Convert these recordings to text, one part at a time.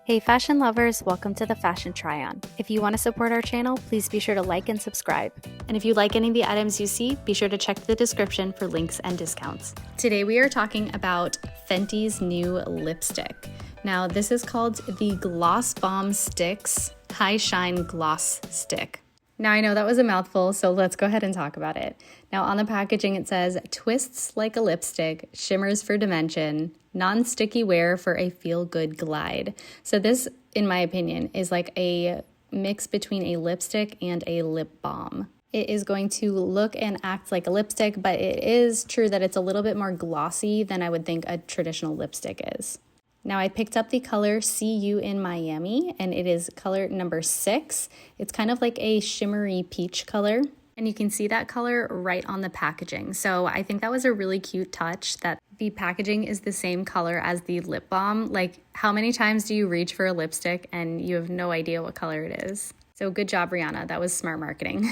Hey fashion lovers, welcome to the Fashion Try-On. If you want to support our channel, please be sure to like and subscribe. And if you like any of the items you see, be sure to check the description for links and discounts. Today we are talking about Fenty's new lipstick. Now this is called the Gloss Bomb Stix High Shine Gloss Stick. Now I know that was a mouthful, so let's go ahead and talk about it. Now on the packaging it says, twists like a lipstick, shimmers for dimension, non-sticky wear for a feel-good glide. So this, in my opinion, is like a mix between a lipstick and a lip balm. It is going to look and act like a lipstick, but it is true that it's a little bit more glossy than I would think a traditional lipstick is. Now I picked up the color See You in Miami, and it is color number 6. It's kind of like a shimmery peach color, and you can see that color right on the packaging. So I think that was a really cute touch that the packaging is the same color as the lip balm. Like, how many times do you reach for a lipstick and you have no idea what color it is? So good job, Rihanna. That was smart marketing.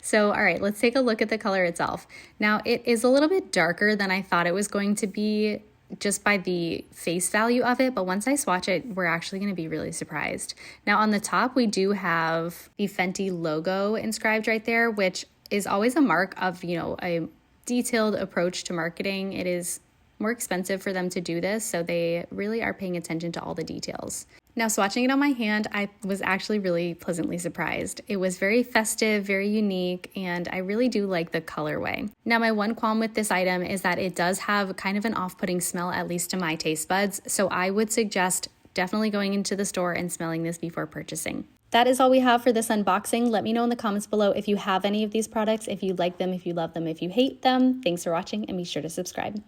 So, all right, let's take a look at the color itself. Now, it is a little bit darker than I thought it was going to be, just by the face value of it, but once I swatch it, we're actually going to be really surprised. Now on the top, we do have the Fenty logo inscribed right there, which is always a mark of, a detailed approach to marketing. It is more expensive for them to do this, so they really are paying attention to all the details. Now, swatching it on my hand, I was actually really pleasantly surprised. It was very festive, very unique, and I really do like the colorway. Now, my one qualm with this item is that it does have kind of an off-putting smell, at least to my taste buds, so I would suggest definitely going into the store and smelling this before purchasing. That is all we have for this unboxing. Let me know in the comments below if you have any of these products, if you like them, if you love them, if you hate them. Thanks for watching, and be sure to subscribe.